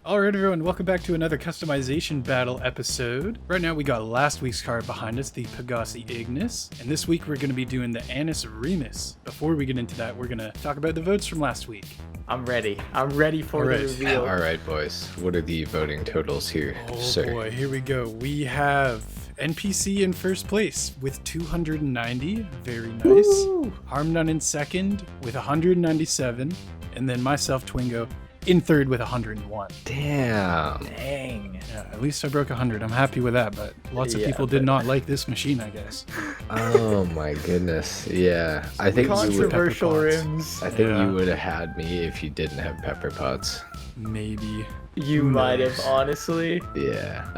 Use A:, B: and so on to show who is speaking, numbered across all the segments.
A: Alright everyone, welcome back to another customization battle episode. Right now we got last week's card behind us, the Pegasi Ignis, and this week we're going to be doing the Anis Remus. Before we get into that, we're going to talk about the votes from last week.
B: I'm ready. I'm ready for the reveal.
C: Alright boys, what are the voting totals here,
A: Oh boy, here we go. We have NPC in first place with 290, very nice.
B: Woo!
A: Harmdun in second with 197, and then myself, Twingo, in third with 101.
C: Damn.
B: Dang.
A: Yeah, at least I broke 100. I'm happy with that, but lots of people did not like this machine, I guess.
C: Oh my goodness. Yeah. I think
B: controversial rims.
C: I think you would have had me if you didn't have pepper pots.
A: Maybe.
B: You might have, honestly.
C: Yeah.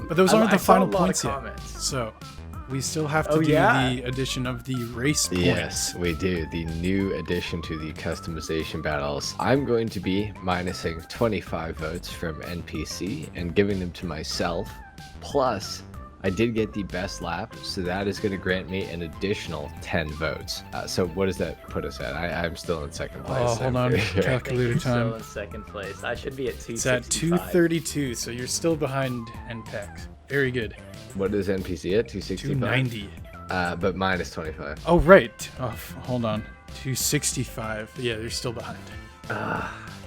A: But those aren't the final
B: saw a lot
A: points
B: of
A: yet.
B: comments.
A: So we still have to do the addition of the race points.
C: Yes, we do. The new addition to the customization battles. I'm going to be minusing 25 votes from NPC and giving them to myself. Plus, I did get the best lap, so that is going to grant me an additional 10 votes. So what does that put us at? I'm still in second place.
A: Oh, hold on. Calculator
B: Still
A: time.
B: in second place. I should be at 265.
A: It's at 232, so you're still behind NPEC. Very good.
C: What is NPC at? 265?
A: 290.
C: But minus 25.
A: Oh, right. Oh, hold on. 265. Yeah, you're still behind.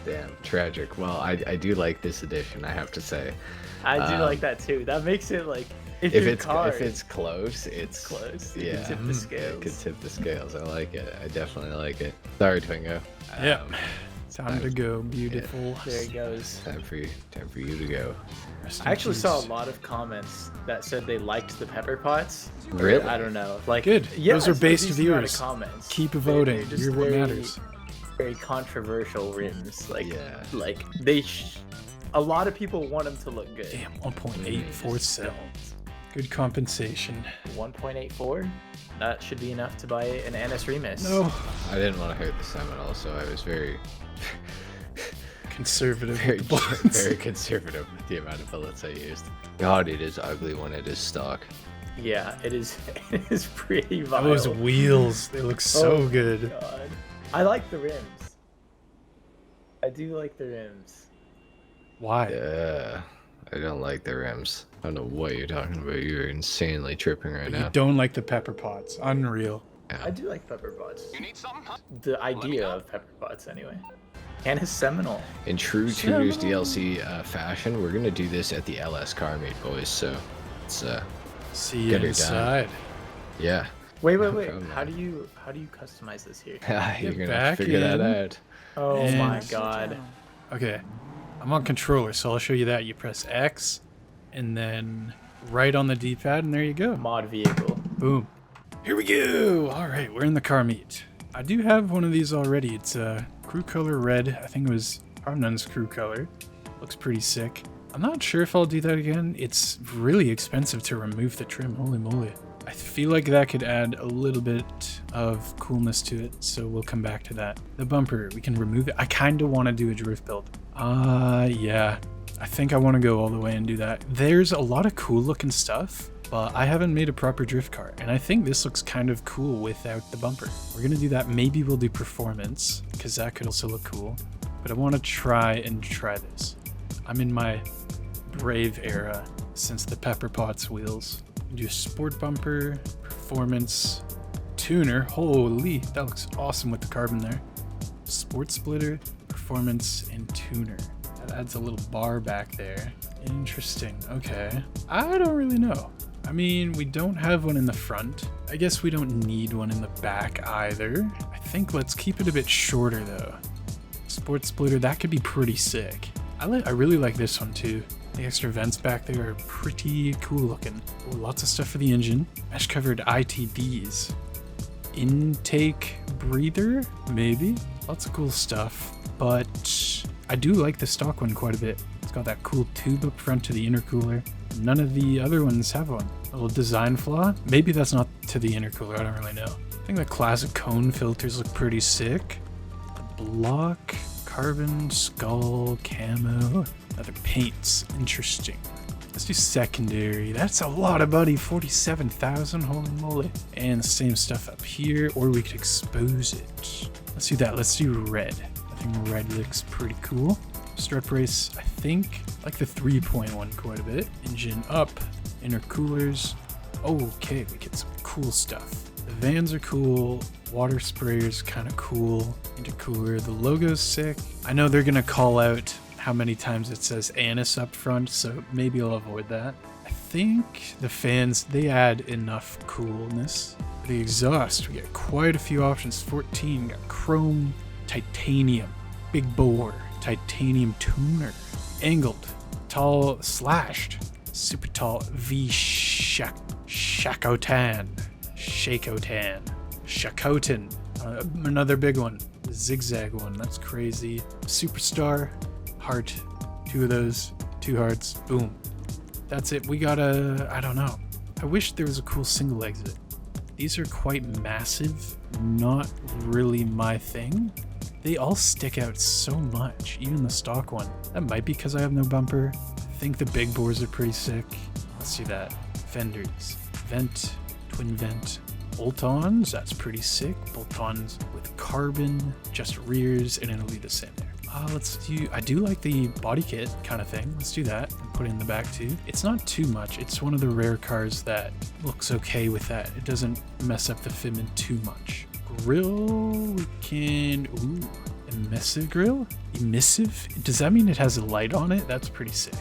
C: Damn, tragic. Well, I do like this edition, I have to say.
B: I do like that too. That makes it like
C: If it's close, it's
B: close.
C: Yeah,
B: You can tip the scales.
C: it could tip the scales. I like it. I definitely like it. Sorry, Twingo.
A: Yeah. Time to go, beautiful.
B: There it goes.
C: Time for you to go.
A: Rest in
B: I actually
A: peace.
B: saw a lot of comments that said they liked the pepper pots.
C: Really?
B: I don't know. Like
A: Good.
B: Yeah,
A: Those are
B: it's a
A: based
B: decent amount of
A: viewers.
B: Comments.
A: Keep
B: They're
A: voting.
B: just
A: You're what
B: very-
A: matters.
B: Very controversial rims. Like,
C: Yeah.
B: like they. A lot of people want them to look good.
A: Damn, 1.847. Good compensation.
B: 1.84. That should be enough to buy an Anis Remus.
A: No.
C: I didn't want to hurt the Seminole, so I was very,
A: Conservative.
C: very,
A: with the bullets.
C: very conservative with the amount of bullets I used. God, it is ugly when it is stock.
B: Yeah, it is. It is pretty vile.
A: Those wheels, they look so
B: Oh,
A: good.
B: God. I like the rims. I do like the rims.
A: Why?
C: Yeah, I don't like the rims. I don't know what you're talking about. You're insanely tripping right
A: You
C: now.
A: don't like the pepper pots. Unreal.
C: Yeah.
B: I do like pepper pots. You need something? The idea of pepper pots, anyway. Anis Seminole.
C: In true Tutors DLC fashion, we're gonna do this at the LS car meet, boys. So, it's
A: See you
C: Get her done.
A: inside.
C: yeah.
B: Wait.
C: problem,
B: How
C: man.
B: do you customize this here?
C: You're gonna
A: back
C: figure that
A: in.
C: out.
B: Oh
A: And-
B: my God.
A: Okay. I'm on controller, so I'll show you that. You press X and then right on the D-pad, and there you go.
B: Mod vehicle.
A: Boom. Here we go. All right, we're in the car meet. I do have one of these already. It's a crew color red. I think it was Harmdun's crew color. Looks pretty sick. I'm not sure if I'll do that again. It's really expensive to remove the trim. Holy moly. I feel like that could add a little bit of coolness to it, so we'll come back to that. The bumper, we can remove it. I kind of want to do a drift build. Yeah. I think I want to go all the way and do that. There's a lot of cool looking stuff, but I haven't made a proper drift car, and I think this looks kind of cool without the bumper. We're going to do that. Maybe we'll do performance, because that could also look cool. But I want to try this. I'm in my brave era since the Pepper Potts wheels. Do a sport bumper, performance, tuner. Holy, that looks awesome with the carbon there. Sport splitter, performance, and tuner. That adds a little bar back there. Interesting. Okay. I don't really know. I mean, we don't have one in the front. I guess we don't need one in the back either. I think let's keep it a bit shorter though. Sport splitter, that could be pretty sick. I really like this one too. The extra vents back there are pretty cool looking. Ooh, lots of stuff for the engine. Mesh covered ITBs. Intake breather, maybe. Lots of cool stuff, but I do like the stock one quite a bit. It's got that cool tube up front to the intercooler. None of the other ones have one. A little design flaw. Maybe that's not to the intercooler, I don't really know. I think the classic cone filters look pretty sick. The block, carbon, skull, camo, other paints. Interesting. Let's do secondary. That's a lot of buddy. 47,000. Holy moly. And the same stuff up here, or we could expose it. Let's do that. Let's do red. I think red looks pretty cool. strut brace, I think, like the 3.1 quite a bit. Engine up, intercoolers. Okay, we get some cool stuff. The vans are cool, water sprayer's kind of cool, intercooler, the logo's sick. I know they're gonna call out how many times it says anise up front, so maybe I'll avoid that. I think the fans, they add enough coolness. The exhaust, we get quite a few options. 14, got chrome, titanium, big bore, titanium tuner, angled, tall, slashed, super tall, Shakotan, Shakotan, another big one, the zigzag one, that's crazy. Superstar, heart, 2 of those, 2 hearts, boom. That's it. We got I don't know. I wish there was a cool single exit. These are quite massive, not really my thing. They all stick out so much, even the stock one. That might be because I have no bumper. I think the big bores are pretty sick. Let's see that. Fenders, vent, twin vent, bolt-ons, that's pretty sick. Bolt-ons with carbon, just rears, and it'll leave us in there. I do like the body kit kind of thing. Let's do that and put it in the back too. It's not too much. It's one of the rare cars that looks okay with that. It doesn't mess up the fitment too much. Grill, we can, emissive grill? Emissive? Does that mean it has a light on it? That's pretty sick.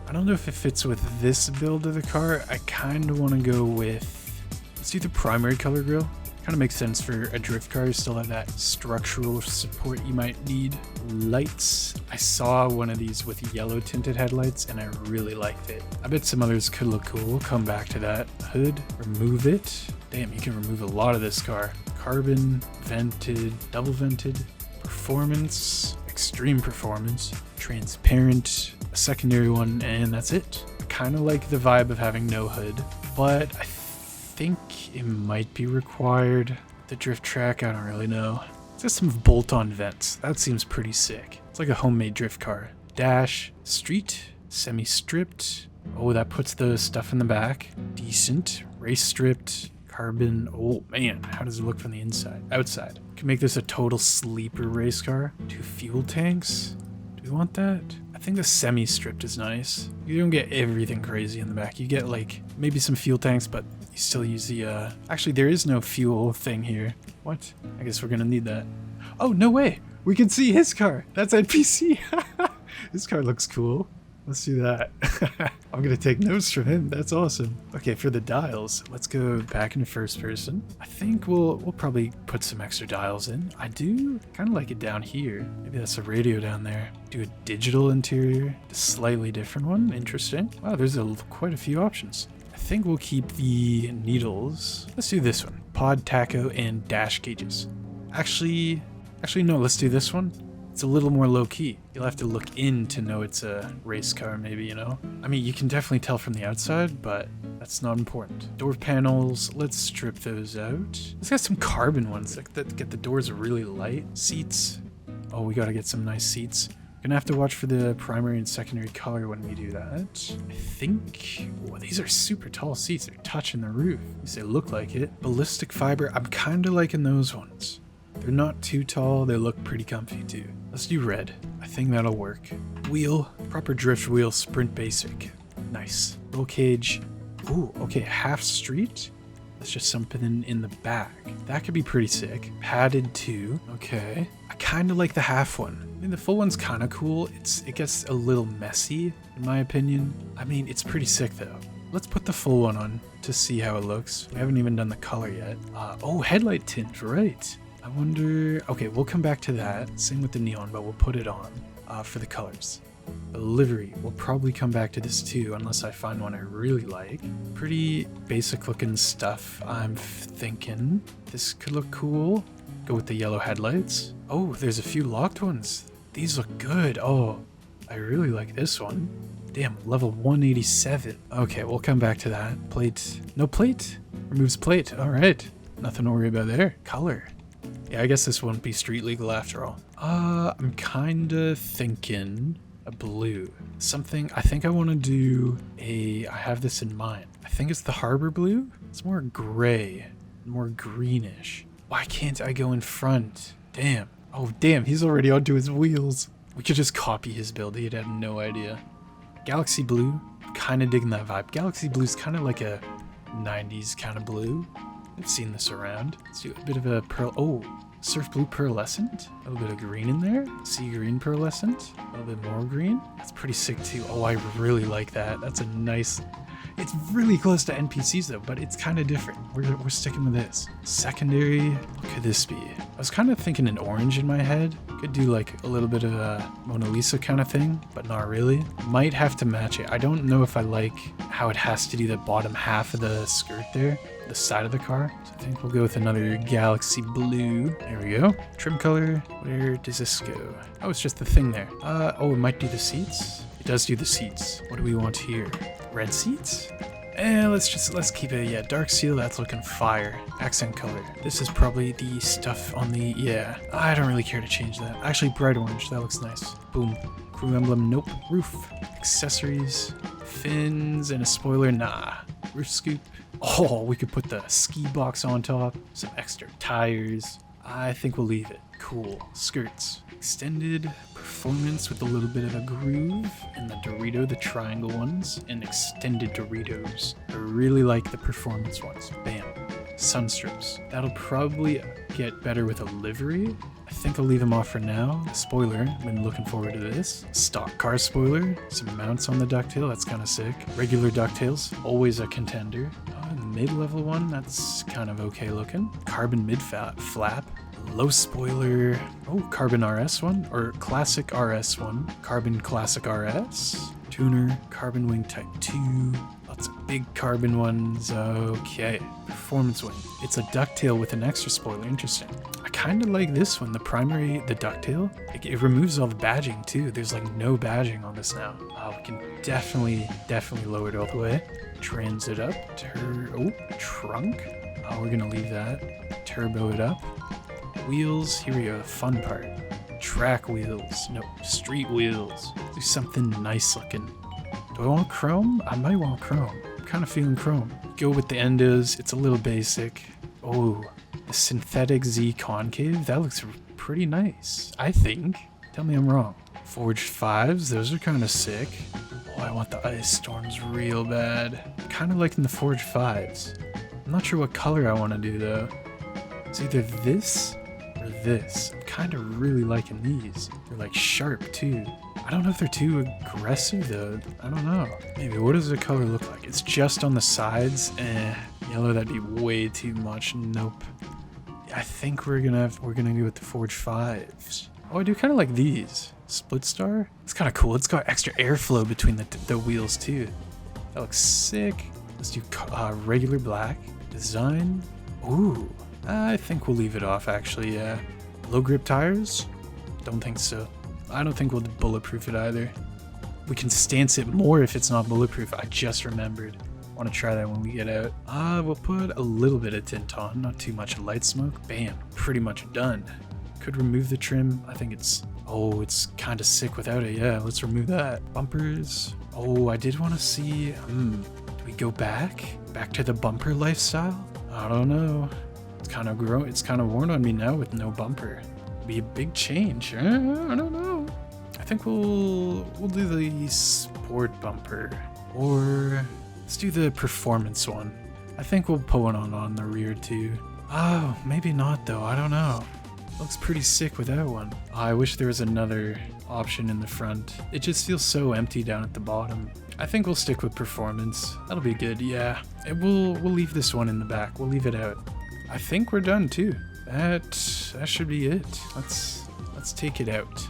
A: I don't know if it fits with this build of the car. I kind of want to go with, let's do the primary color grill. Kind of makes sense for a drift car. You still have that structural support you might need. Lights. I saw one of these with yellow tinted headlights and I really liked it. I bet some others could look cool. We'll come back to that. Hood, remove it. Damn, you can remove a lot of this car. Carbon, vented, double vented, performance, extreme performance, transparent, a secondary one, and that's it. I kind of like the vibe of having no hood, but I think it might be required. The drift track, I don't really know. It's got some bolt-on vents. That seems pretty sick. It's like a homemade drift car. Dash, street, semi-stripped. Oh, that puts the stuff in the back. Decent. Race stripped. Carbon. Oh man, how does it look from the inside? Outside. Can make this a total sleeper race car. 2 fuel tanks. Do we want that? I think the semi-stripped is nice. You don't get everything crazy in the back. You get like maybe some fuel tanks, but you still use the actually there is no fuel thing here. What? I guess we're gonna need that. Oh, no way. We can see his car. That's NPC. His car looks cool. Let's do that. I'm gonna take notes from him. That's awesome. Okay, for the dials, let's go back into first person. I think we'll probably put some extra dials in. I do kind of like it down here. Maybe that's a radio down there. Do a digital interior, a slightly different one. Interesting. Wow, there's quite a few options. I think we'll keep the needles. Let's do this one. Pod, tacho, and dash gauges. Actually no, let's do this one. It's a little more low-key. You'll have to look in to know it's a race car, maybe, you know? I mean, you can definitely tell from the outside, but that's not important. Door panels, let's strip those out. Let's get some carbon ones that get the doors really light. Seats. Oh, we gotta get some nice seats. Gonna have to watch for the primary and secondary color when we do that. I think, oh, these are super tall seats. They're touching the roof. At least they look like it. Ballistic fiber, I'm kind of liking those ones. They're not too tall, they look pretty comfy too. Let's do red. I think that'll work. Wheel, proper drift wheel, sprint basic. Nice. Roll cage. Ooh, okay, half street. That's just something in the back. That could be pretty sick. Padded too. Okay. I kind of like the half one. I mean, the full one's kind of cool. It gets a little messy, in my opinion. I mean, it's pretty sick though. Let's put the full one on to see how it looks. We haven't even done the color yet. Oh, headlight tint, right. I wonder, okay, we'll come back to that. Same with the neon, but we'll put it on for the colors. The livery, we'll probably come back to this too, unless I find one I really like. Pretty basic looking stuff, I'm thinking. This could look cool. Go with the yellow headlights. Oh, there's a few locked ones. These look good. Oh, I really like this one. Damn, level 187. Okay, we'll come back to that. Plate, no plate? Removes plate, all right. Nothing to worry about there. Color. Yeah, I guess this won't be street legal after all. I'm kinda thinking a blue. Something, I think I want to do I have this in mind. I think it's the harbor blue. It's more gray, more greenish. Why can't I go in front? Damn. Oh, damn, he's already onto his wheels. We could just copy his build. He'd have no idea. Galaxy blue, kind of digging that vibe. Galaxy blue's kind of like a 90s kind of blue. I've seen this around. Let's do a bit of a pearl. Oh, surf blue pearlescent. A little bit of green in there. Sea green pearlescent. A little bit more green. That's pretty sick too. Oh, I really like that. That's a nice... It's really close to NPCs though, but it's kind of different. We're sticking with this. Secondary, what could this be? I was kind of thinking an orange in my head. Could do like a little bit of a Mona Lisa kind of thing, but not really. Might have to match it. I don't know if I like how it has to do the bottom half of the skirt there, the side of the car. So I think we'll go with another galaxy blue. There we go. Trim color, where does this go? Oh, it's just the thing there. Oh, it might do the seats. It does do the seats. What do we want here? Red seats? Let's keep it, yeah, dark seal, that's looking fire. Accent color. This is probably the stuff on the, yeah. I don't really care to change that. Actually, bright orange, that looks nice. Boom. Crew emblem, nope. Roof. Accessories. Fins and a spoiler, nah. Roof scoop. Oh, we could put the ski box on top. Some extra tires. I think we'll leave it. Cool. Skirts. Extended performance with a little bit of a groove, and the Dorito, the triangle ones, and extended Doritos. I really like the performance ones. Bam. Sunstrips. That'll probably get better with a livery. I think I'll leave them off for now. The spoiler, been looking forward to this. Stock car spoiler, some mounts on the ducktail, that's kind of sick. Regular ducktails, always a contender. Mid-level one, that's kind of okay looking. Carbon mid-flap. Low spoiler. Oh, carbon RS one, or classic RS one. Carbon classic RS. Tuner, carbon wing type 2. Lots of big carbon ones. Okay. Performance wing. It's a ducktail with an extra spoiler. Interesting. I kind of like this one. The primary, the ducktail, it removes all the badging too. There's like no badging on this now. We can definitely lower it all the way. Trans it up. Trunk. We're gonna leave that. Turbo it up. Wheels, here we go, the fun part. Track wheels, no, street wheels. Do something nice looking. Do I want chrome? I might want chrome. I'm kind of feeling chrome. Go with the endos, it's a little basic. Oh, the synthetic Z concave, that looks pretty nice, I think. Tell me I'm wrong. Forged 5s, those are kind of sick. Oh, I want the ice storms real bad. Kind of liking the Forged 5s. I'm not sure what color I want to do though. It's either this or this. I'm kind of really liking these. They're like sharp too. I don't know if they're too aggressive though. I don't know. Maybe. What does the color look like? It's just on the sides. Yellow, that'd be way too much. Nope. I think we're gonna go with the Forge 5s. Oh, I do kind of like these. Split star. It's kind of cool. It's got extra airflow between the wheels too. That looks sick. Let's do regular black design. Ooh. I think we'll leave it off actually, yeah. Low grip tires? Don't think so. I don't think we'll bulletproof it either. We can stance it more if it's not bulletproof. I just remembered. Want to try that when we get out. We'll put a little bit of tint on, not too much light smoke. Bam, pretty much done. Could remove the trim. I think it's kind of sick without it. Yeah, let's remove that. Bumpers. Oh, I did want to see, do we go back to the bumper lifestyle? I don't know. It's kind of worn on me now with no bumper. Be a big change. I don't know. I think we'll do the sport bumper, or let's do the performance one. I think we'll put one on the rear too. Oh, maybe not though. I don't know. Looks pretty sick without one. Oh, I wish there was another option in the front. It just feels so empty down at the bottom. I think we'll stick with performance. That'll be good. Yeah, and we'll leave this one in the back. We'll leave it out. I think we're done too. That should be it. Let's take it out.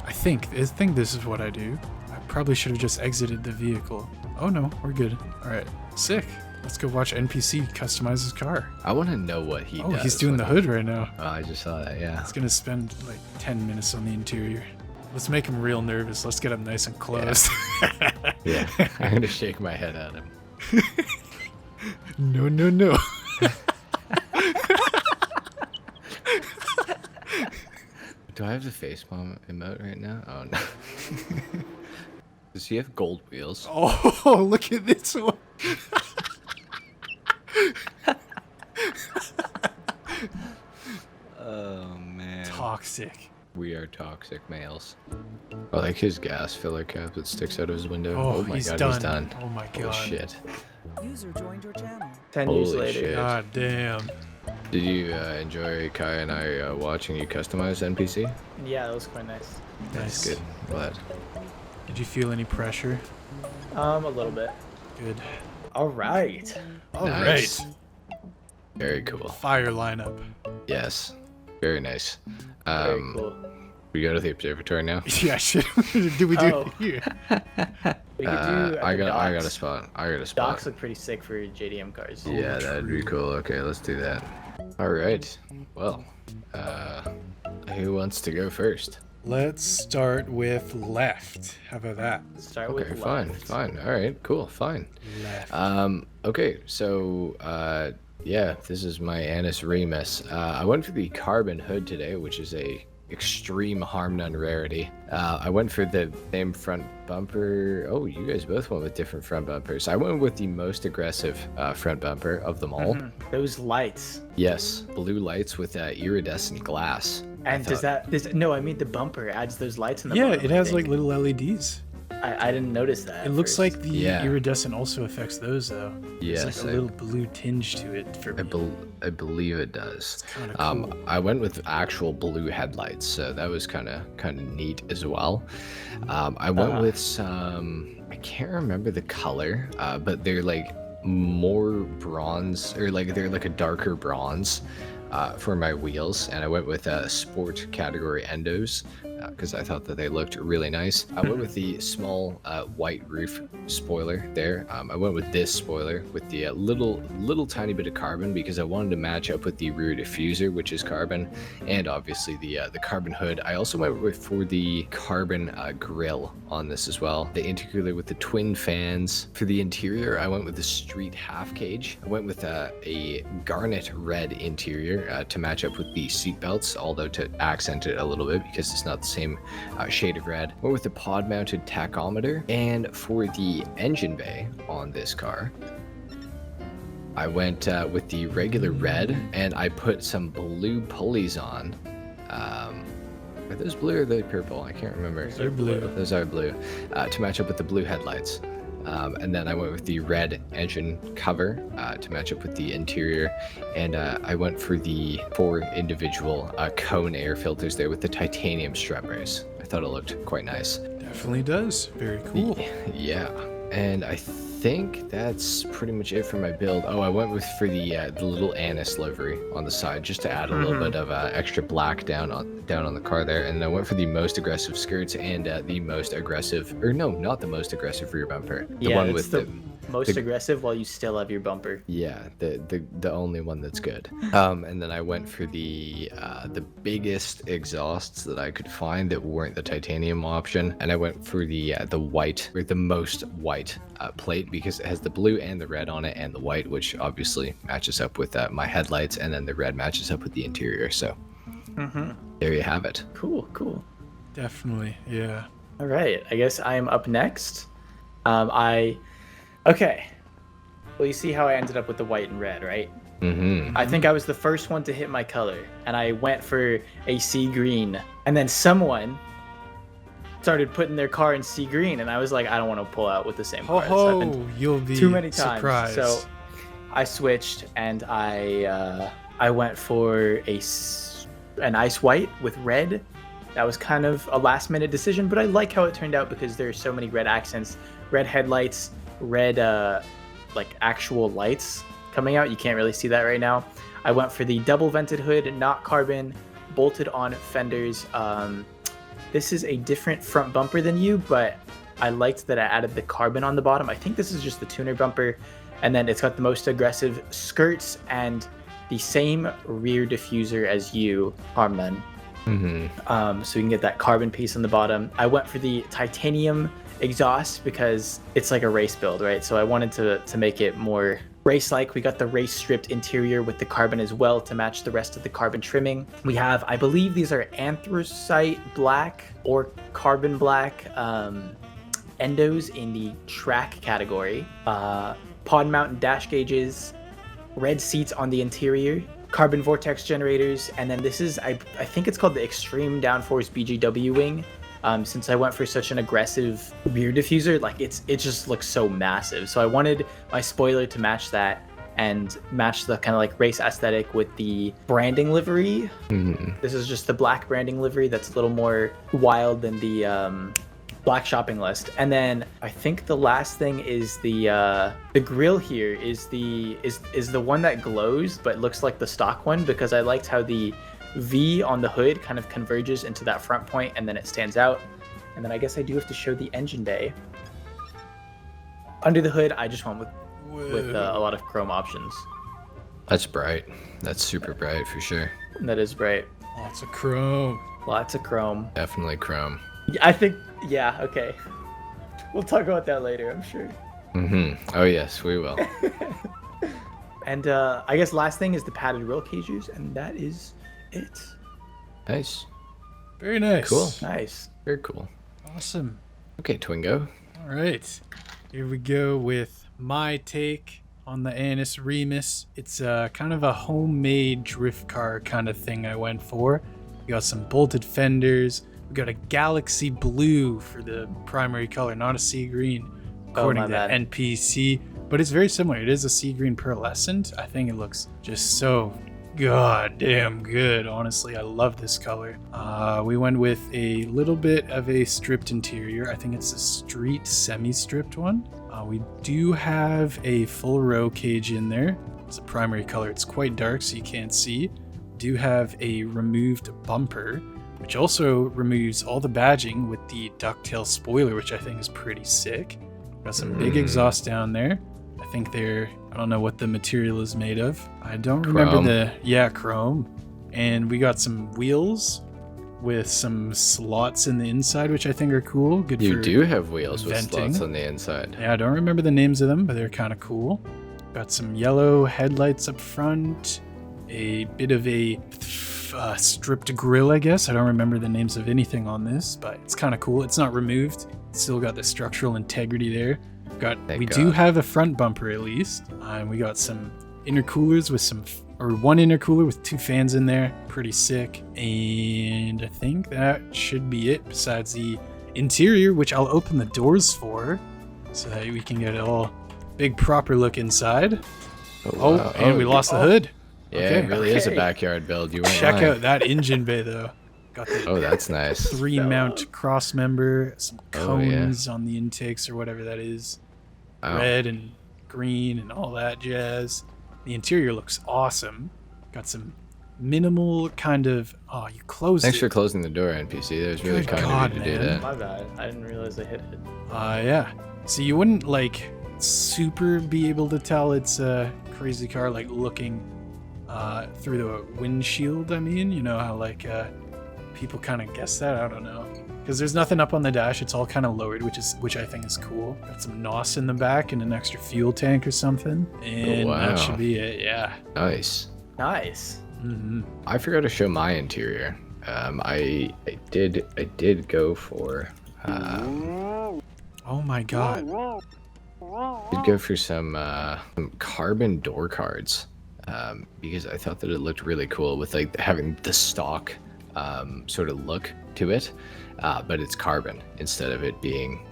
A: I think this is what I do. I probably should have just exited the vehicle. Oh no, we're good. All right, sick. Let's go watch NPC customize his car.
C: I want to know what he does.
A: Oh, he's doing the hood right now.
C: Oh, I just saw that, yeah.
A: He's gonna spend like 10 minutes on the interior. Let's make him real nervous. Let's get him nice and close.
C: Yeah, I'm gonna shake my head at him.
A: No, no, no.
C: Do I have the facepalm emote right now? Oh no. Does he have gold wheels?
A: Oh, look at this one.
C: Oh man.
A: Toxic.
C: We are toxic males. I like his gas filler cap that sticks out of his window.
A: Oh,
C: my
A: he's
C: god,
A: done.
C: he's done.
A: Oh my
C: Holy
A: god.
C: shit.
D: User joined your channel.
B: 10 years
C: Holy
B: later.
C: shit.
A: God damn.
C: Did you enjoy Kai and I watching you customize NPC?
B: Yeah, that was quite nice.
A: Nice.
C: Good. Glad.
A: Did you feel any pressure?
B: A little bit.
A: Good.
B: All right.
A: All
C: Nice.
A: right.
C: Very cool.
A: Fire lineup.
C: Yes. Very nice.
B: Very cool.
C: We go to the observatory now.
A: Yeah, shit. Do we do
B: Oh.
A: it here?
B: We could do
C: I got a
B: docks.
C: spot. I got a spot.
B: Docks look pretty sick for JDM cars.
C: Yeah, that'd be cool. Okay, let's do that. All right. Well, who wants to go first?
A: Let's start with left. How about that?
B: Start
C: Okay,
B: with
C: fine,
B: left.
C: fine. All right, cool, fine.
A: Left.
C: Okay, so yeah, this is my Annis Remus. I went for the carbon hood today, which is a extreme harm none rarity. I went for the same front bumper. Oh, you guys both went with different front bumpers. I went with the most aggressive front bumper of them all.
B: Those lights.
C: Yes, blue lights with iridescent glass.
B: And no, I mean the bumper adds those lights in the
A: Yeah,
B: bottom,
A: it
B: I
A: has
B: think.
A: like little LEDs.
B: I didn't notice that.
A: It
B: at
A: looks
B: first.
A: like the
C: Yeah.
A: iridescent also affects those though.
C: Yes,
A: There's like a little blue tinge to it for me.
C: I believe it does.
A: Kinda cool.
C: I went with actual blue headlights, so that was kind of neat as well. I went with some. I can't remember the color, but they're like more bronze, or like they're like a darker bronze for my wheels, and I went with sport category endos because I thought that they looked really nice. I went with the small white roof spoiler there. I went with this spoiler with the little tiny bit of carbon because I wanted to match up with the rear diffuser, which is carbon, and obviously the carbon hood. I also went for the carbon grille on this as well. The intercooler with the twin fans. For the interior, I went with the street half cage. I went with a garnet red interior to match up with the seat belts, although to accent it a little bit because it's not the same shade of red. Went with the pod mounted tachometer. And for the engine bay on this car, I went with the regular red, and I put some blue pulleys on. Are those blue or are they purple? I can't remember.
A: They're blue.
C: Those are blue, to match up with the blue headlights. And then I went with the red engine cover to match up with the interior. And I went for the 4 individual cone air filters there with the titanium strummers. I thought it looked quite nice.
A: Definitely does. Very cool.
C: Yeah. And I think that's pretty much it for my build. Oh, I went with for the little Annis livery on the side just to add a little bit of extra black down on the car there. And I went for the most aggressive skirts and the most aggressive, or no, not the most aggressive rear bumper. The one with the
B: most aggressive while you still have your bumper.
C: yeah, the only one that's good. And then I went for the biggest exhausts that I could find that weren't the titanium option, and I went for the white, or the most white plate, because it has the blue and the red on it, and the white, which obviously matches up with my headlights, and then the red matches up with the interior. So there you have it.
B: Cool.
A: Definitely. Yeah.
B: All right, I guess I am up next. Okay. Well, you see how I ended up with the white and red, right? I think I was the first one to hit my color, and I went for a sea green, and then someone started putting their car in sea green, and I was like, I don't want to pull out with the same car. This happened
A: You'll be
B: too many times.
A: surprised.
B: So I switched, and I went for an ice white with red. That was kind of a last minute decision, but I like how it turned out because there's so many red accents, red headlights, red like actual lights coming out. You can't really see that right now. I went for the double vented hood, not carbon, bolted on fenders. This is a different front bumper than you, but I liked that I added the carbon on the bottom. I think this is just the tuner bumper, and then it's got the most aggressive skirts and the same rear diffuser as you, harm none. So you can get that carbon piece on the bottom. I went for the titanium exhaust because it's like a race build, right? So I wanted to make it more race-like. We got the race stripped interior with the carbon as well to match the rest of the carbon trimming. We have, I believe these are anthracite black or carbon black endos in the track category. Pod mount and dash gauges, red seats on the interior, carbon vortex generators, and then this is I think it's called the extreme downforce BGW wing. Since I went for such an aggressive rear diffuser, like it just looks so massive. So I wanted my spoiler to match that and match the kind of like race aesthetic with the branding livery. This is just the black branding livery that's a little more wild than the black shopping list. And then I think the last thing is the grill here is the one that glows but looks like the stock one, because I liked how the V on the hood kind of converges into that front point and then it stands out. And then I guess I do have to show the engine bay. Under the hood, I just went with a lot of chrome options.
C: That's bright. That's super bright for sure.
B: That is bright.
A: Lots of chrome.
B: Lots of chrome.
C: Definitely chrome.
B: I think, yeah, okay. We'll talk about that later, I'm sure.
C: Oh yes, we will.
B: And I guess last thing is the padded roll cages, and that is it.
C: Nice.
A: Very nice.
C: Cool.
B: Nice.
C: Very cool.
A: Awesome.
C: Okay, Twingo.
A: All right. Here we go with my take on the Annis Remus. It's kind of a homemade drift car kind of thing I went for. We got some bolted fenders. We got a galaxy blue for the primary color, not a sea green, according to NPC. But it's very similar. It is a sea green pearlescent. I think it looks just so goddamn good. Honestly, I love this color. We went with a little bit of a stripped interior. I think it's a street semi-stripped one. We do have a full row cage in there. It's a primary color. It's quite dark, so you can't see. Do have a removed bumper, which also removes all the badging with the ducktail spoiler, which I think is pretty sick. Got some big exhaust down there. I think I don't know what the material is made of. I don't remember chrome. And we got some wheels with some slots in the inside, which I think are cool. Good
C: You
A: for
C: do have wheels with
A: venting.
C: slots on the inside.
A: Yeah, I don't remember the names of them, but they're kind of cool. Got some yellow headlights up front. A bit of a stripped grill, I guess. I don't remember the names of anything on this, but it's kind of cool. It's not removed. It's still got the structural integrity there. We do have a front bumper at least. And we got some intercoolers with one intercooler with 2 fans in there. Pretty sick. And I think that should be it besides the interior, which I'll open the doors for so that we can get a all big proper look inside.
C: Oh, wow.
A: And we lost the hood.
C: Yeah, it really is a backyard build. You
A: Check out that engine bay though. Got the
C: that's nice.
A: 3 mount cross member, some cones on the intakes or whatever that is. Red and green and all that jazz. The interior looks awesome. Got some minimal kind of you closed
C: Thanks
A: it.
C: for closing the door, NPC. That was really
A: Good
C: kind
A: God,
C: of you to do
A: man.
C: that.
B: My bad. I didn't realize I hit it.
A: Yeah. So you wouldn't like super be able to tell it's a crazy car like looking through the windshield. I mean, you know how like people kind of guess that. I don't know, because there's nothing up on the dash. It's all kind of lowered, which I think is cool. Got some NOS in the back and an extra fuel tank or something, and that should be it. Yeah.
C: Nice.
B: Nice.
C: I forgot to show my interior. I did go for.
A: Oh my God.
C: Did go for some carbon door cards because I thought that it looked really cool with like having the stock sort of look to it, but it's carbon instead of it being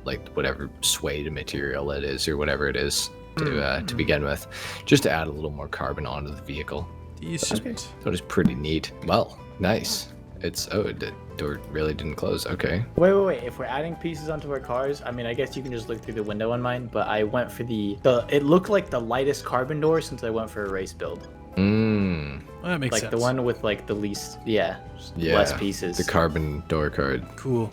C: like whatever suede material it is or whatever it is to begin with, just to add a little more carbon onto the vehicle.
A: Decent.
C: So it was pretty neat. Well, nice. The door really didn't close. Okay.
B: Wait. If we're adding pieces onto our cars, I mean, I guess you can just look through the window on mine, but I went for it looked like the lightest carbon door since I went for a race build.
A: Well, that makes
B: like
A: sense.
B: the one with like the least, less pieces.
C: The carbon door card.
A: Cool.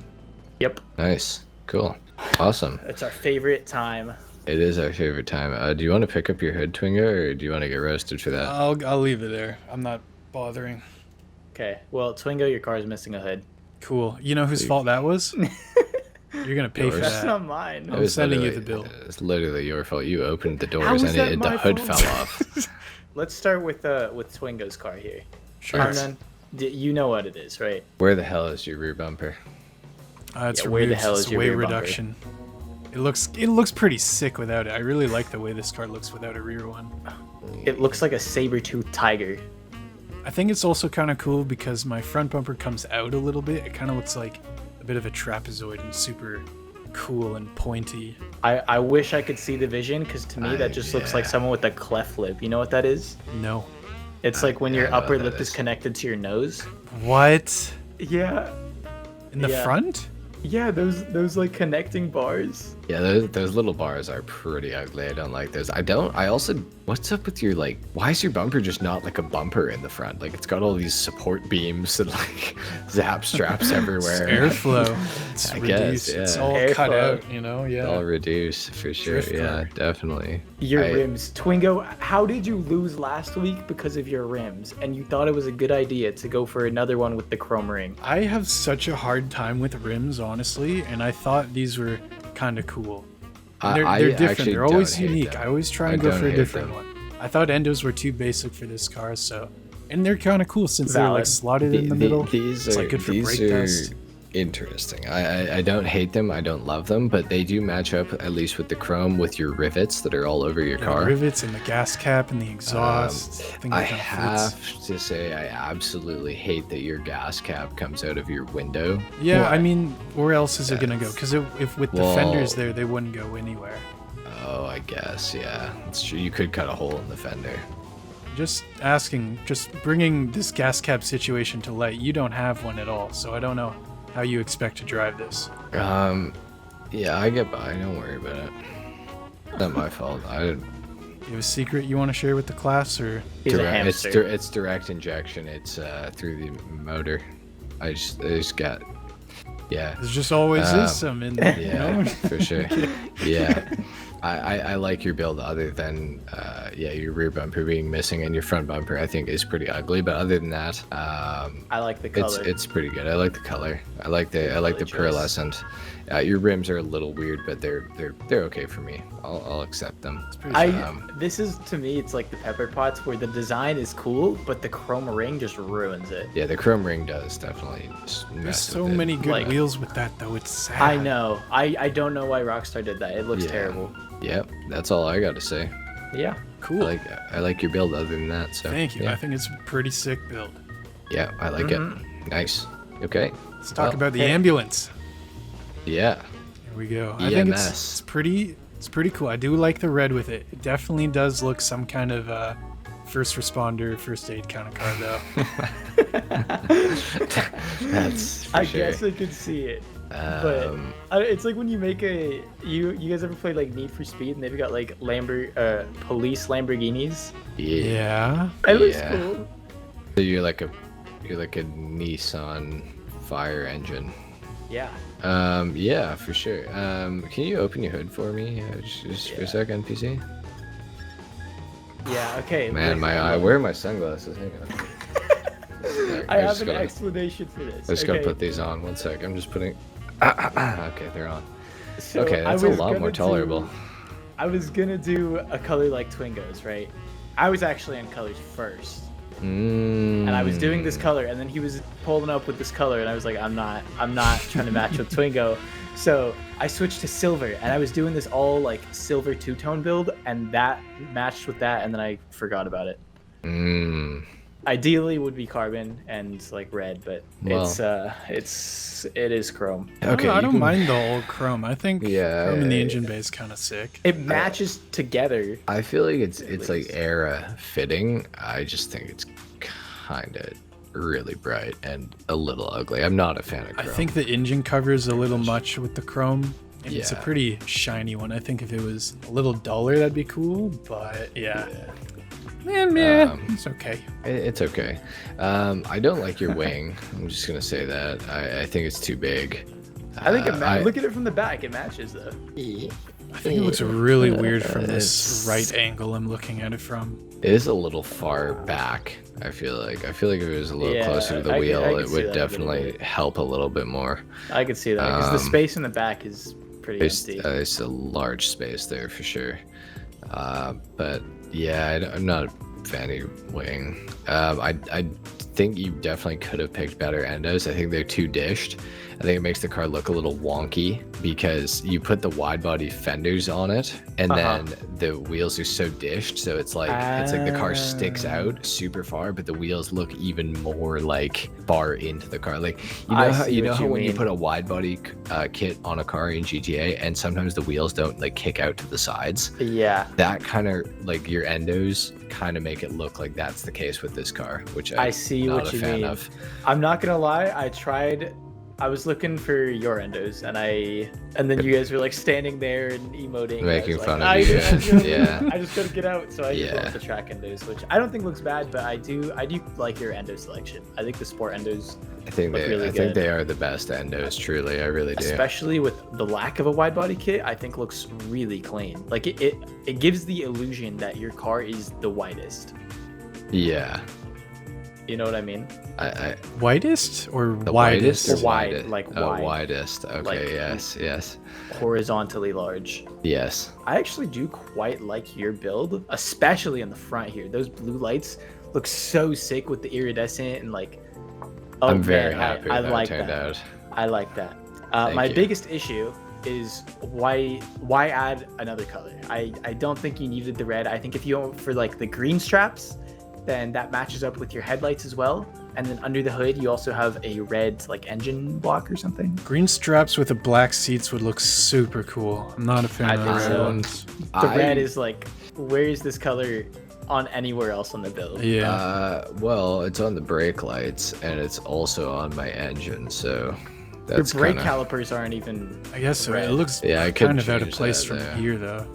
B: Yep.
C: Nice. Cool. Awesome.
B: It's our favorite time.
C: It is our favorite time. Do you want to pick up your hood, Twingo, or do you want to get roasted for that?
A: I'll leave it there. I'm not bothering.
B: Okay. Well, Twingo, your car is missing a hood.
A: Cool. You know whose fault that was? You're gonna pay for
C: Yours.
B: That's
A: that.
B: not mine.
A: I'm sending you the bill.
C: It's literally your fault. You opened the
B: How
C: doors
B: is
C: and
B: that
C: the
B: my
C: hood
B: fault?
C: fell off.
B: Let's start with Twingo's car here.
A: Sure.
B: Harnan, you know what it is, right?
C: Where the hell is your rear bumper?
A: It's
B: where the
A: removed.
B: hell
A: It's
B: is your
A: weight
B: rear bumper?
A: reduction. It looks pretty sick without it. I really like the way this car looks without a rear one.
B: It looks like a saber-toothed tiger.
A: I think it's also kind of cool because my front bumper comes out a little bit. It kind of looks like a bit of a trapezoid and super cool and pointy.
B: I wish I could see the vision, because to me that just looks like someone with a cleft lip. You know what that is?
A: No.
B: It's like when your
C: I know
B: upper
C: what that
B: lip is
C: is.
B: connected to your nose.
A: What?
B: Yeah.
A: In the
B: Yeah.
A: front?
B: Yeah, those like connecting bars.
C: Yeah, those little bars are pretty ugly. I don't like those. I also, what's up with your, like, why is your bumper just not like a bumper in the front? Like, it's got all these support beams and like zap straps everywhere.
A: Airflow. It's
C: I guess,
A: reduced. It's
C: yeah.
A: all cut
B: Airflow.
A: out, you know? Yeah.
C: All reduce for sure.
A: Drift
C: Yeah,
A: car.
C: definitely.
B: Your
C: I-
B: rims. Twingo, how did you lose last week because of your rims? And you thought it was a good idea to go for another one with the chrome ring.
A: I have such a hard time with rims, honestly, and I thought these were kind of cool. And
C: I
A: they're different.
C: actually
A: They're always
C: don't hate
A: unique.
C: them.
A: I always try
C: I
A: and go
C: don't
A: for a
C: hate
A: different
C: them.
A: one. I thought endos were too basic for this car, so and they're kind of cool since they're like
B: Valid.
A: slotted in the middle.
C: These
A: It's
C: are,
A: like good for
C: these
A: brake
C: are
A: dust.
C: interesting. I don't hate them. I don't love them, but they do match up, at least with the chrome, with your rivets that are all over your
A: The
C: car.
A: rivets and the gas cap and the exhaust. think
C: I
A: that kinda fits.
C: have to say, I absolutely hate that your gas cap comes out of your window.
A: Yeah, I
B: Why?
A: mean, where else is it gonna go? Because if with the
C: Well-
A: fenders there, they wouldn't go anywhere.
C: Oh, I guess, yeah. It's true. You could cut a hole in the fender.
A: Just asking, just bringing this gas cap situation to light. You don't have one at all, so I don't know how you expect to drive this.
C: Yeah, I get by. Don't worry about it. Not my fault.
A: You have a secret you want to share with the class, or
B: He's a
C: It's,
B: hamster.
C: it's direct injection. It's through the motor. I just got, yeah.
A: there's just always is some in there?
C: Yeah,
A: You know?
C: for sure. Yeah, I like your build. Other than your rear bumper being missing and your front bumper, I think is pretty ugly. But other than that,
B: I like the color.
C: it's pretty good. I like the color. I like the
B: Color choice.
C: pearlescent. Your rims are a little weird, but they're okay for me. I'll accept them.
B: This is, to me, it's like the pepper pots where the design is cool, but the chrome ring just ruins it.
C: Yeah, the chrome ring does definitely just
A: There's
C: mess
A: so
C: with it.
A: many good
B: Like-
A: wheels with that, though. It's sad.
B: I know. I don't know why Rockstar did that. It looks
C: Yeah.
B: terrible.
C: Yep, that's all I got to say.
B: Yeah.
A: Cool.
C: I like your build. Other than that, so
A: Thank you.
C: Yeah,
A: I think it's a pretty sick build.
C: yeah I like it. Nice. Okay.
A: Let's talk
C: Well,
A: about the
B: hey.
A: ambulance.
C: Yeah.
A: Here we go. I think
C: EMS.
A: it's pretty cool. I do like the red with it. It definitely does look some kind of first responder, first aid kind of car, though.
C: That's for
B: I
C: sure.
B: guess I could see it. But
C: Um,
B: it's like when you make you guys ever play like Need for Speed, and they've got like police Lamborghinis.
C: yeah.
A: Yeah.
B: It looks
C: Yeah.
B: cool.
C: So you're like a Nissan fire engine.
B: Yeah.
C: Yeah, for sure. Can you open your hood for me, just for a second, PC?
B: Yeah. Okay.
C: Man, my eye. Where are my sunglasses? Hang on.
B: I have
C: just
B: an
C: gotta-
B: explanation for this.
C: I just
B: okay?
C: gotta put these on. One sec. I'm just putting. Okay, they're on.
B: So
C: Okay,
B: I
C: that's a
B: was
C: lot more
B: gonna
C: tolerable.
B: I was gonna do a color like Twingos, right? I was actually on colors first, and I was doing this color, and then he was pulling up with this color, and I was like, I'm not trying to match with Twingo, so I switched to silver, and I was doing this all like silver two-tone build, and that matched with that, and then I forgot about it.
C: Mm.
B: Ideally would be carbon and like red, but
C: Well.
B: it is chrome.
C: Okay,
A: I
C: you
A: don't
C: can-
A: mind the old chrome. I think
C: Yeah,
A: chrome in the
C: yeah,
A: engine bay is kind of sick.
B: It matches together.
C: I feel like it's like era fitting. I just think it's kind of really bright and a little ugly. I'm not a fan of
A: I
C: chrome.
A: think the engine cover is a little much with the chrome. And it's a
C: Yeah.
A: pretty shiny one. I think if it was a little duller, that'd be cool. But yeah. Man, it's okay.
C: It's okay. I don't like your wing. I'm just gonna say that. I think it's too big.
B: I think it
C: I-
B: look at it from the back. It matches though.
A: I think it looks really weird from this right angle I'm looking at it from.
C: It is a little far back. I feel like if it was a little
B: Yeah,
C: closer to the
B: I
C: wheel,
B: can
C: it
B: see
C: would
B: that a little
C: definitely
B: bit.
C: help a little bit more.
B: I could see that because the space in the back is pretty empty.
C: It's a large space there for sure. But yeah, I'm not fanny wing. I think you definitely could have picked better endos. I think they're too dished. I think it makes the car look a little wonky because you put the wide body fenders on it, and then the wheels are so dished, so it's like the car sticks out super far, but the wheels look even more like far into the car. Like you know how when you put a wide body kit on a car in GTA, and sometimes the wheels don't like kick out to the sides.
B: Yeah.
C: That kind of like your endos kind of make it look like that's the case with this car, which I
B: see
C: not
B: what
C: a
B: you
C: fan
B: mean.
C: of.
B: I'm not gonna lie, I was looking for your endos, and then you guys were like standing there and emoting,
C: Making fun
B: of
C: you.
B: Yeah. I just couldn't get out, so I just went with the track endos, which I don't think looks bad, but I do like your endo selection. I think the sport endos
C: I think they are the best endos, truly. I really do.
B: Especially with the lack of a wide body kit, I think looks really clean. Like it gives the illusion that your car is the widest.
C: Yeah.
B: You know what I mean?
A: Widest or
C: The
A: widest?
C: widest or
B: Wide,
C: widest?
B: like
C: Oh,
B: wide.
C: widest. Okay,
B: Like-
C: yes.
B: Horizontally large.
C: Yes.
B: I actually do quite like your build, especially in the front here. Those blue lights look so sick with the iridescent and like. Oh,
C: I'm very
B: man,
C: happy
B: I
C: with how
B: like
C: it turned
B: that.
C: out.
B: I like that.
C: Thank
B: My
C: you.
B: biggest issue is why add another color? I don't think you needed the red. I think if you went for like the green straps, then that matches up with your headlights as well. And then under the hood, you also have a red like engine block or something.
A: Green straps with the black seats would look super cool. I'm not a fan
B: I
A: of the
B: think
A: red
B: so.
A: ones.
B: The red is like, where is this color on anywhere else on the build?
A: Yeah.
C: Well, it's on the brake lights and it's also on my engine, so
B: The
C: that's
B: brake
C: kinda...
B: calipers aren't even.
A: I guess so.
B: red.
A: It looks
C: Yeah, I could
A: kind of out of
C: change
A: place
C: that
A: from
C: there.
A: here, though.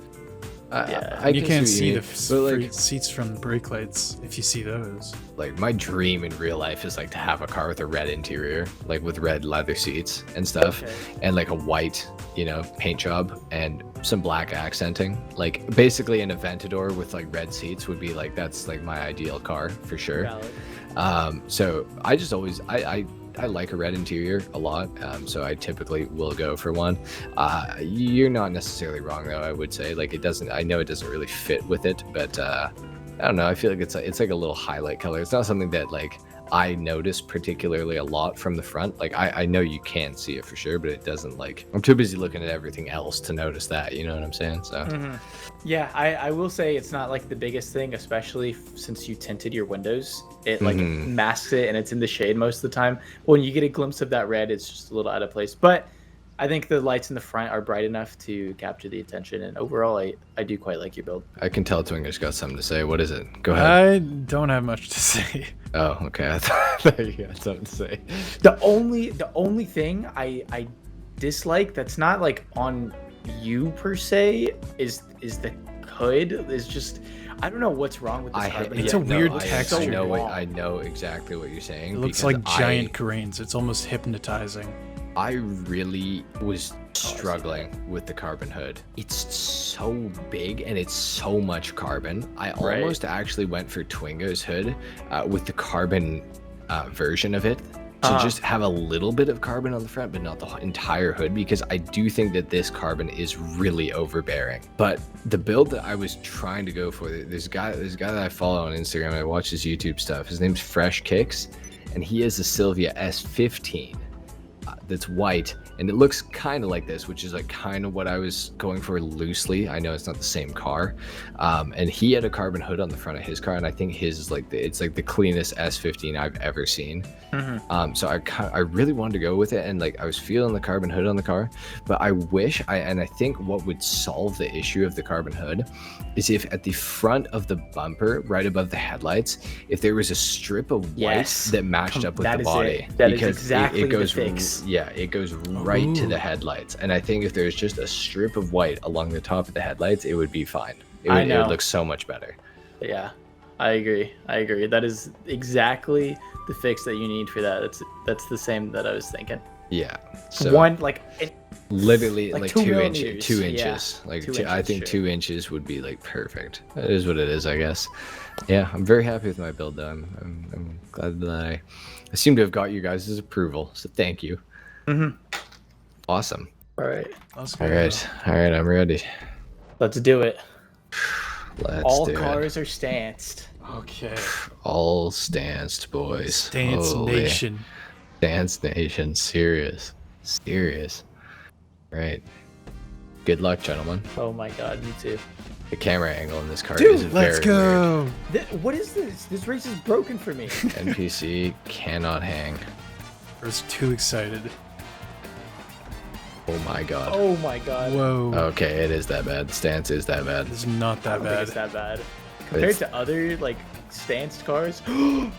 B: Yeah.
C: I
A: You
C: can
A: can't
C: what
A: see
C: you
A: the
C: mean, but, like,
A: seats from the brake lights if you see those.
C: like my dream in real life is like to have a car with a red interior, like with red leather seats and stuff,
B: Okay.
C: and like a white, paint job and some black accenting. Like basically an Aventador with like red seats would be like, that's like my ideal car for sure.
B: Valid.
C: So I just always I like a red interior a lot, so I typically will go for one. You're not necessarily wrong though. I would say like I know it doesn't really fit with it, but I don't know. I feel like it's like a little highlight color. It's not something that like I notice particularly a lot from the front. Like I know you can see it for sure, but it doesn't like, I'm too busy looking at everything else to notice that, you know what I'm saying? So
B: Yeah, I will say it's not like the biggest thing, especially since you tinted your windows. It like masks it and it's in the shade most of the time. When you get a glimpse of that red, it's just a little out of place. But I think the lights in the front are bright enough to capture the attention. And overall, I do quite like your build.
C: I can tell Twinger's got something to say. What is it? Go ahead.
A: I don't have much to say.
C: Oh, okay. I thought you had something to say.
B: The only thing I dislike that's not like on you per se is the hood. Is just, I don't know what's wrong with this car. but
A: It's a weird
C: I
A: texture.
C: I know exactly what you're saying.
A: It looks
C: because
A: like giant grains. It's almost hypnotizing.
C: I really was struggling with the carbon hood. It's so big and it's so much carbon. I almost actually went for Twingo's hood with the carbon version of it to just have a little bit of carbon on the front, but not the entire hood, because I do think that this carbon is really overbearing. But the build that I was trying to go for, there's a guy that I follow on Instagram. I watch his YouTube stuff. His name's Fresh Kicks, and he has a Sylvia S15. That's white, and it looks kind of like this, which is like kind of what I was going for loosely. I know it's not the same car, and he had a carbon hood on the front of his car, and I think his is like it's like the cleanest S15 I've ever seen. So I really wanted to go with it, and like I was feeling the carbon hood on the car, but I think what would solve the issue of the carbon hood is if at the front of the bumper, right above the headlights, if there was a strip of white that matched up with
B: That
C: the
B: is
C: body.
B: it. That is
C: because
B: exactly
C: it goes
B: the fix.
C: Yeah, it goes right to the headlights, and I think if there's just a strip of white along the top of the headlights, it would be fine. It would look so much better.
B: Yeah, I agree. That is exactly the fix that you need for that. That's the same that I was thinking.
C: Yeah. So literally like
B: 2
C: 2
B: millimeters.
C: inches. 2
B: Yeah,
C: inches. Like
B: 2
C: I
B: inches,
C: think
B: sure.
C: 2 inches would be like perfect. That is what it is, I guess. Yeah, I'm very happy with my build though. I'm glad that I seem to have got you guys' approval. So thank you. Awesome.
B: All right,
C: All right, I'm ready.
B: let's do it.
C: Let's
B: All
C: do
B: cars are stanced.
A: Okay.
C: All stanced, boys.
A: Stance
C: Holy.
A: Nation.
C: Dance Nation. Serious. Serious. Right. Good luck, gentlemen.
B: Oh my god, me too.
C: The camera angle in this card is
A: Dude,
C: very
A: let's go.
B: What is this? This race is broken for me.
C: weird. NPC cannot hang.
A: I was too excited.
C: Oh my god.
B: Oh my god.
A: Whoa.
C: Okay, it is that bad. Stance is that bad.
A: It's not
B: I
A: that
B: don't think
A: bad.
B: it's that bad. Compared
C: It's-
B: to other like stanced cars,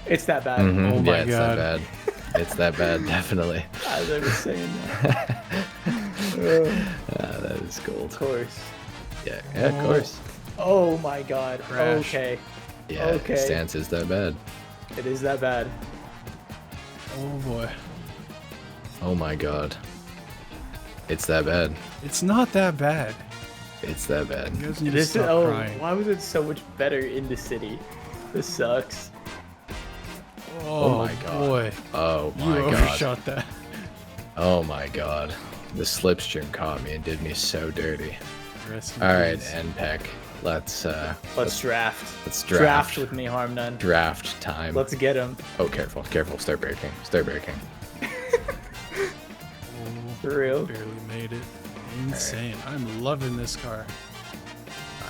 B: it's that bad.
C: Mhm,
A: Oh my
C: yeah, it's
A: God.
C: that bad. It's that bad, definitely.
B: As I was saying that.
C: That is
B: Of
C: gold.
B: course.
C: Yeah, of
A: Oh.
C: course.
B: Oh my god.
A: Crash.
B: Okay.
C: Yeah,
B: Okay.
C: stance is that bad.
B: It is that bad.
A: Oh boy.
C: Oh my god. It's that bad.
A: It's not that bad.
C: It's that bad.
A: You guys need
B: It
A: to
B: is.
A: stop
B: Oh,
A: crying.
B: why was it so much better in the city? This sucks.
A: Oh,
C: my God.
A: boy.
C: Oh
A: You
C: my god.
A: overshot that.
C: Oh my god. The slipstream caught me and did me so dirty.
A: Rest in
C: Alright,
A: peace.
C: NPEC. Let's
B: Let's draft.
C: let's
B: Draft
C: draft.
B: with me, harm none.
C: Draft time.
B: Let's get him.
C: Oh, careful, careful. Start breaking. Start breaking.
B: For real.
A: Barely made it. Insane. I'm loving this car.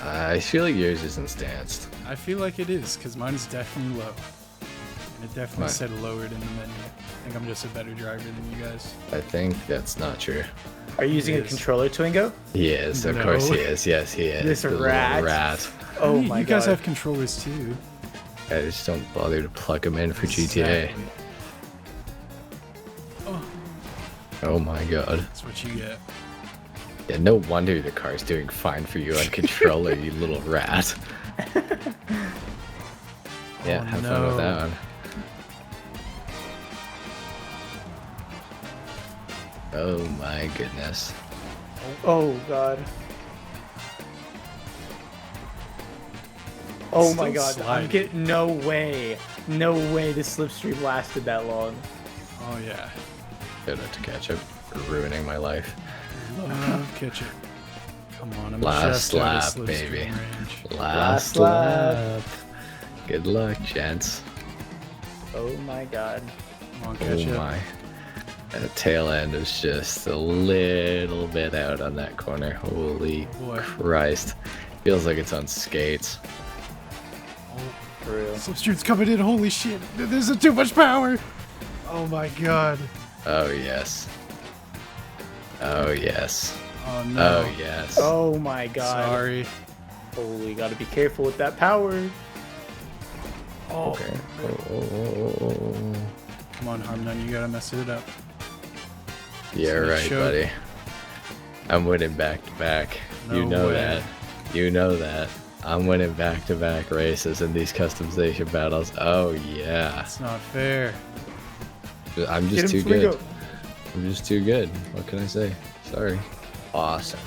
C: I feel like yours isn't stanced.
A: I feel like it is, because mine is definitely low. And it definitely
C: Mine-
A: said lowered in the menu. I think I'm just a better driver than you guys.
C: I think that's not true.
B: Are you using a
A: Yes.
B: controller, Twingo?
C: He is, of
A: No.
C: course he is. Yes, he is.
B: This
C: The little
B: rat.
C: rat.
B: Oh
A: Hey,
B: my
A: you
B: god.
A: guys have controllers too.
C: I just don't bother to plug him in for GTA.
A: Exactly. Oh,
C: Oh my god.
A: that's what you get.
C: Yeah, no wonder the car's doing fine for you on controller, you little rat. Yeah,
A: Oh,
C: have fun
A: no.
C: with that one. Oh my goodness.
B: Oh god. Oh my
A: Still
B: god.
A: sliding.
B: I'm getting no way. No way this slipstream lasted that long.
A: Oh yeah.
C: Shout out to Ketchup for ruining my life.
A: Love ketchup. Come on, I'm
C: Last
A: just out of
C: lap,
A: slipstream
C: baby.
A: range.
C: Last
B: lap.
C: lap. Good luck, gents.
B: Oh my god.
A: Come on,
C: Oh
A: ketchup.
C: my. That tail end was just a little bit out on that corner. Holy
A: Boy.
C: Christ. Feels like it's on skates.
B: For real.
A: Slipstream's coming in. Holy shit! There's too much power. Oh my god.
C: Oh, yes. Oh, yes.
A: Oh no.
C: Oh, yes.
B: Oh my god.
A: Sorry.
B: Holy, gotta be careful with that power.
A: Oh.
C: Okay. Oh.
A: Come on, Harmon, you gotta mess it up.
C: Yeah,
A: So they
C: right,
A: showed-
C: buddy. I'm winning back to back. You
A: No
C: know
A: way.
C: that. You know that. I'm winning back to back races in these customization battles. Oh, yeah.
A: That's not fair.
C: I'm
B: Get
C: just
B: him,
C: too good.
B: Twingo.
C: I'm just too good. What can I say? Sorry. Awesome.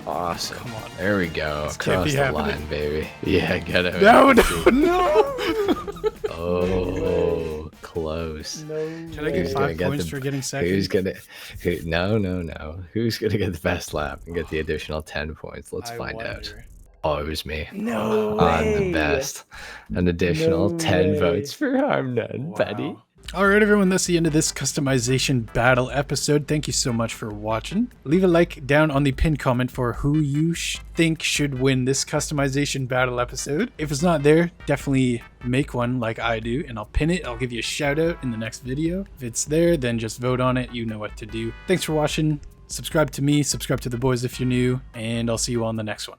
C: Awesome.
A: Come on.
C: There we go.
A: This can't
C: Across
A: be
C: the
A: happening.
C: line, baby. Yeah, get it.
A: No, no, no!
C: Oh, close.
B: No.
A: Can I get
C: Who's gonna
A: 5
C: get
A: points
C: the-
A: for getting second?
C: Who's gonna? No. Who's gonna get the best lap and get the additional 10 points? Let's
A: I
C: find out.
A: wonder.
C: Oh, it was me.
B: No
C: I'm
B: way.
C: the best. An additional
B: No
C: 10
B: way.
C: votes for Harm None, buddy.
A: Wow. Alright everyone, that's the end of this customization battle episode. Thank you so much for watching. Leave a like down on the pinned comment for who you think should win this customization battle episode. If it's not there, definitely make one like I do and I'll pin it. I'll give you a shout out in the next video. If it's there, then just vote on it. You know what to do. Thanks for watching. Subscribe to me, subscribe to the boys if you're new, and I'll see you on the next one.